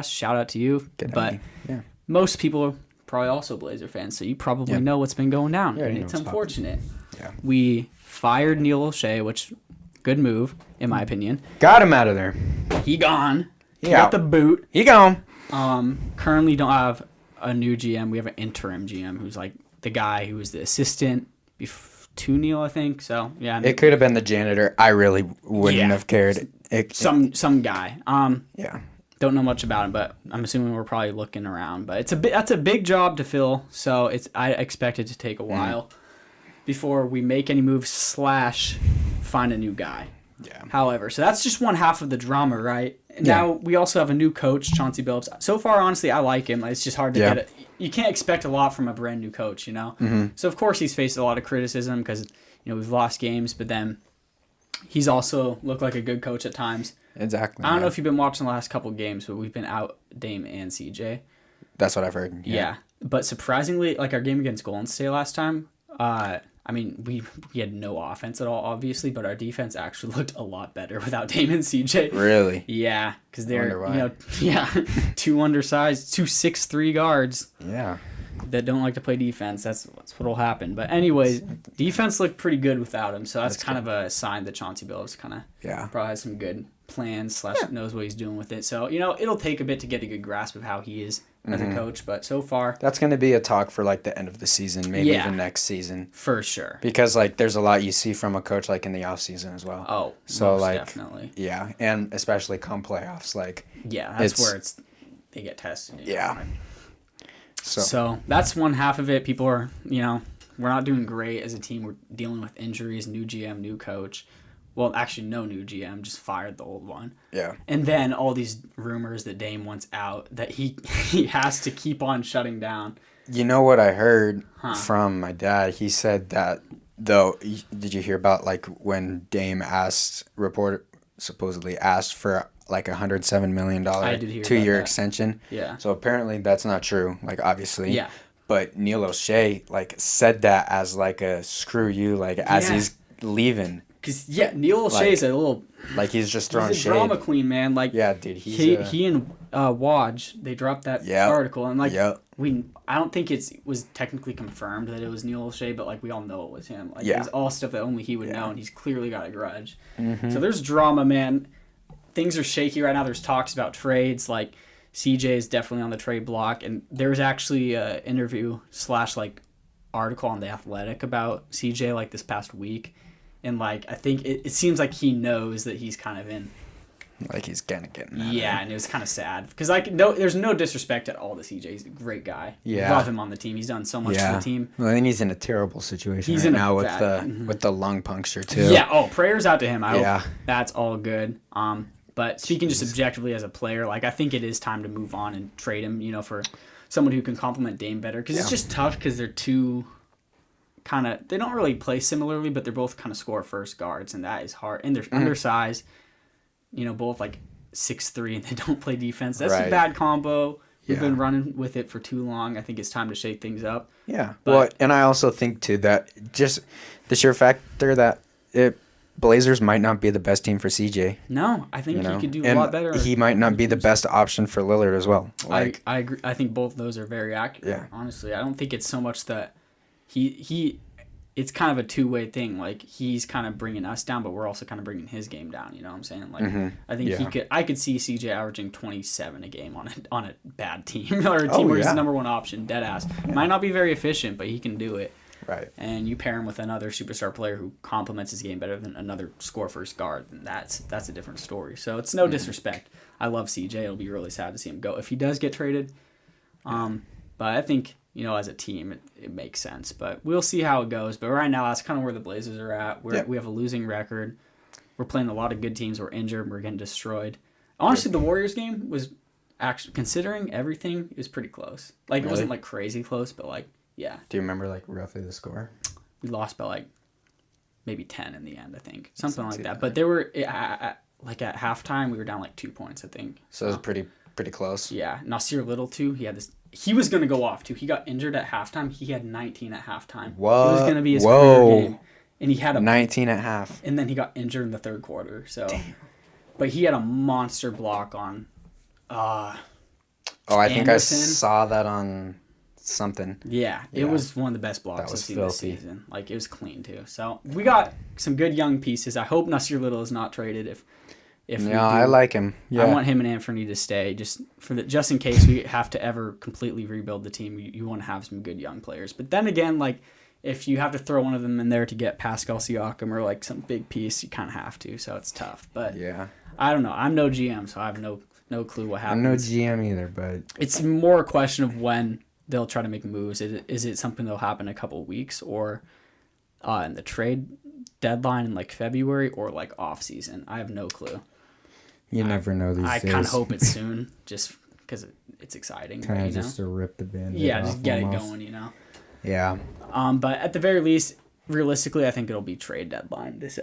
podcast. Shout out to you. But most people are probably also Blazer fans, so you probably know what's been going down. Yeah, and it's unfortunate. Yeah. We fired Neil O'Shea, which good move in my opinion. Got him out of there. He gone. He Yeah. got the boot. He gone. Currently don't have a new GM. We have an interim GM who's like the guy who was the assistant to Neil, I think. So yeah, It could have been the janitor. I really wouldn't have cared. Some guy. Yeah. Don't know much about him, but I'm assuming we're probably looking around. But that's a big job to fill, so I expect it to take a while before we make any moves / find a new guy. Yeah. However, so that's just one half of the drama, right? Now we also have a new coach, Chauncey Billups. So far, honestly, I like him. It's just hard to get it. You can't expect a lot from a brand new coach, you know? Mm-hmm. So, of course, he's faced a lot of criticism because, we've lost games, but then he's also looked like a good coach at times. Exactly. I don't know if you've been watching the last couple games, but we've been out Dame and CJ. That's what I've heard. Yeah. But surprisingly, like our game against Golden State last time, we had no offense at all, obviously, but our defense actually looked a lot better without Dame and CJ. Really? Yeah, because they're, two undersized, 2 6'3" guards. Yeah. That don't like to play defense. That's what'll happen. But anyways, defense looked pretty good without him, so that's kind of a sign that Chauncey Billups kind of probably has some good plans / knows what he's doing with it. So it'll take a bit to get a good grasp of how he is as a coach, but so far that's going to be a talk for like the end of the season, maybe even next season, for sure. Because like there's a lot you see from a coach like in the off season as well. Oh, so most like definitely. Yeah, and especially come playoffs, like that's where they get tested. Yeah. So that's one half of it. People are, we're not doing great as a team. We're dealing with injuries, new GM, new coach. Well, actually, no new GM, just fired the old one. Yeah. And then all these rumors that Dame wants out, that he has to keep on shutting down. You know what I heard from my dad? He said that, though, did you hear about, like, when Dame supposedly asked for, like, $107 million 2-year extension? Yeah. So apparently that's not true, like, obviously. Yeah. But Neil O'Shea, like, said that as, like, a screw you, like, as he's leaving. Because, Neil O'Shea's a little... Like, he's just throwing shade. He's a drama queen, man. Like, yeah, dude, he and Woj, they dropped that article, and, like, I don't think it was technically confirmed that it was Neil O'Shea, but, like, we all know it was him. Like, it's all stuff that only he would know, and he's clearly got a grudge. So there's drama, man. Things are shaky right now. There's talks about trades, like, CJ is definitely on the trade block, and there's actually an interview / like, article on The Athletic about CJ, like, this past week. And, like, I think it seems like he knows that he's kind of in. Like, he's kind of getting that. Yeah, and it was kind of sad. Because, like, there's no disrespect at all to CJ. He's a great guy. Yeah. Love him on the team. He's done so much for the team. Well, and he's in a terrible situation now with the lung puncture, too. Yeah, prayers out to him. I hope that's all good. But speaking just objectively as a player, like, I think it is time to move on and trade him, for someone who can complement Dame better. Because it's just tough because they're two... they don't really play similarly, but they're both kind of score first guards, and that is hard. And they're undersized, both like 6'3", and they don't play defense. That's a bad combo. We've been running with it for too long. I think it's time to shake things up. Yeah. And I also think too that just the sheer factor that Blazers might not be the best team for CJ. No, I think he could do a lot better. He might not be the best option for Lillard as well. Like, I agree. I think both of those are very accurate. Yeah. Honestly, I don't think it's so much that it's kind of a two-way thing. Like, he's kind of bringing us down, but we're also kind of bringing his game down. You know what I'm saying? Like, I think I could see CJ averaging 27 a game on a bad team or a team where he's the number one option, dead ass. Might not be very efficient, but he can do it. Right. And you pair him with another superstar player who complements his game better than another score-first guard, then that's a different story. So it's no disrespect. I love CJ. It'll be really sad to see him go if he does get traded. But I think, as a team, it makes sense. But we'll see how it goes. But right now, that's kind of where the Blazers are at. We have a losing record. We're playing a lot of good teams. We're injured. We're getting destroyed. Honestly, the Warriors game was actually, considering everything, is pretty close. Like, it wasn't, like, crazy close, but, like, yeah. Do you remember, like, roughly the score? We lost by, like, maybe 10 in the end, I think. Something like that. But they were, at halftime, we were down, like, 2 points, I think. So it was pretty close. Yeah. Nasir Little, too, he was going to go off, too. He got injured at halftime. He had 19 at halftime. What? It was going to be his career game. And he had 19 at half. And then he got injured in the third quarter. So, Damn. But he had a monster block on Oh, I think Anderson. I saw that on something. Yeah, it Yeah. was one of the best blocks That I've was seen this filthy. season. Like, it was clean, too. So, we got some good young pieces. I hope Nasir Little is not traded if we do. Yeah, I like him. Yeah. I want him and Anthony to stay just in case we have to ever completely rebuild the team. You want to have some good young players. But then again, like, if you have to throw one of them in there to get Pascal Siakam or like some big piece, you kind of have to. So it's tough. But Yeah. I don't know. I'm no GM, so I have no clue what I'm happens. no GM either, but It's more a question of when they'll try to make moves. Is it something that'll happen in a couple of weeks or in the trade deadline in like February or like off season? I have no clue. You never know these I days. kind of hope it's soon, just because it's exciting. Kind you of know? just to rip the band. Yeah, just get it going, yeah. But at the very least, realistically, I think it'll be trade deadline this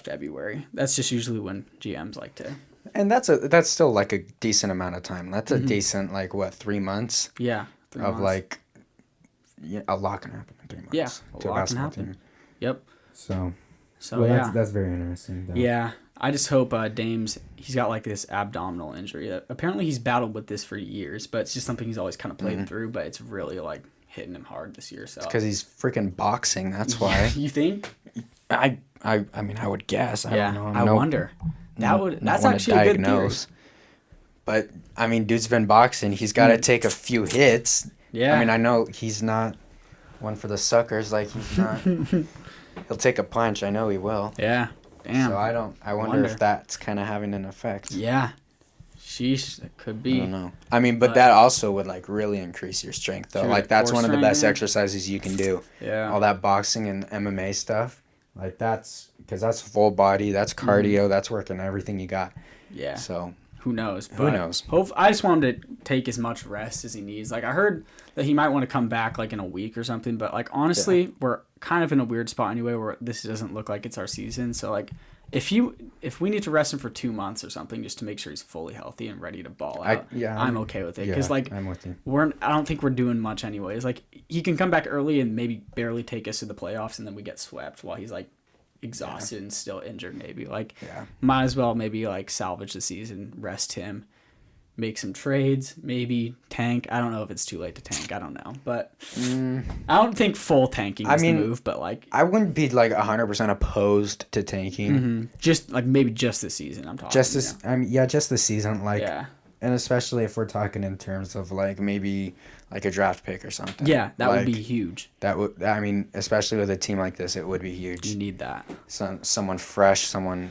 February. That's just usually when GMs like to. And that's still like a decent amount of time. That's Mm-hmm. a decent 3 months 3 of months. like a lot can happen in 3 months. Yeah, a to a lot can basketball happen. team. Yep. So, So well, yeah. that's very interesting. Though. Yeah, I just hope Dame's he's got like this abdominal injury that apparently he's battled with this for years, but it's just something he's always kind of played through. But it's really like hitting him hard this year. So Because he's freaking boxing. That's why. you think? I mean, I would guess. I Yeah, don't know. I No- wonder. That's not wanna actually a good theory. But I mean, dude's been boxing. He's got to take a few hits. Yeah. I mean, I know he's not one for the suckers. Like he's not. He'll take a punch. I know he will. Yeah. Damn. So I wonder if that's kind of having an effect. Yeah. Sheesh, that could I be. don't know. I mean, but that also would like really increase your strength though. True, Like that's core one of the strength, best yeah. exercises you can do. Yeah. All that boxing and MMA stuff. Like that's because that's full body. That's cardio. That's working everything you got. Yeah. So Who knows? Who knows? I just want him to take as much rest as he needs. Like I heard that he might want to come back like in a week or something. But like honestly, we're kind of in a weird spot anyway where this doesn't look like it's our season. So like if we need to rest him for 2 months or something just to make sure he's fully healthy and ready to ball out, I'm okay with it. Because like I'm with you. I don't think we're doing much anyways. Like he can come back early and maybe barely take us to the playoffs, and then we get swept while he's like exhausted and still injured. Maybe like might as well maybe like salvage the season, rest him, make some trades, maybe tank. I don't know if it's too late to tank. I don't know, but I don't think full tanking is the move. But like I wouldn't be like 100% opposed to tanking. just like maybe just this season. I'm talking Just this, I mean, just the season. Like, Yeah. and especially if we're talking in terms of like maybe like a draft pick or something. Yeah, that would Like, be huge. That would. I mean, especially with a team like this, it would be huge. You need that. Someone fresh, someone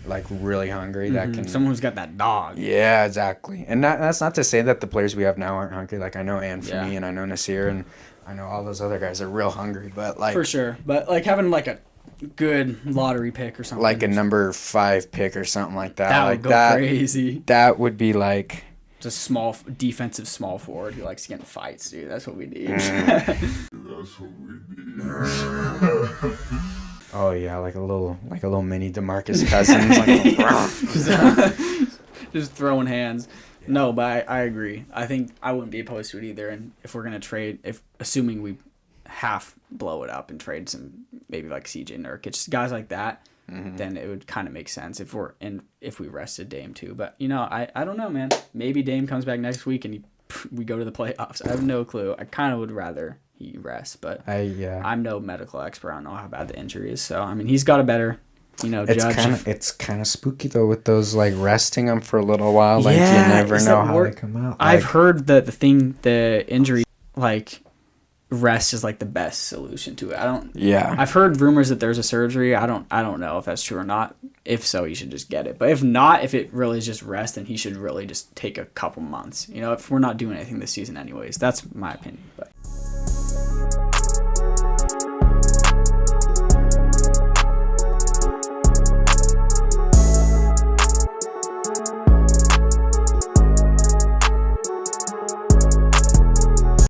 like really hungry that can. Someone who's got that dog. Yeah, exactly. And that's not to say that the players we have now aren't hungry. Like I know Anthony Yeah. and I know Nasir and I know all those other guys are real hungry. But like For sure. But like having like a good lottery pick or something. like a number 5 pick or something like that. that like would go crazy. That would be like. Just small defensive small forward who likes to get in fights, dude. That's what we need. Oh yeah, like a little mini DeMarcus Cousins. Just throwing hands. No, but I agree. I think I wouldn't be opposed to it either. And if we're gonna trade, assuming we half blow it up and trade some maybe like CJ Nurkic, guys like that, then it would kind of make sense if we rested Dame too. But I don't know, man. Maybe Dame comes back next week and we go to the playoffs. I have no clue. I kind of would rather he rest, but I'm no medical expert. I don't know how bad the injury is. So I mean, he's got a better, judge. It's kind of spooky though with those like resting them for a little while. Like you never is know that how work? they come out. I've Like, heard that the injury, like rest is like the best solution to it. I've heard rumors that there's a surgery. I don't know if that's true or not. If so, you should just get it. But if not, if it really is just rest, then he should really just take a couple months. If we're not doing anything this season anyways. That's my opinion. But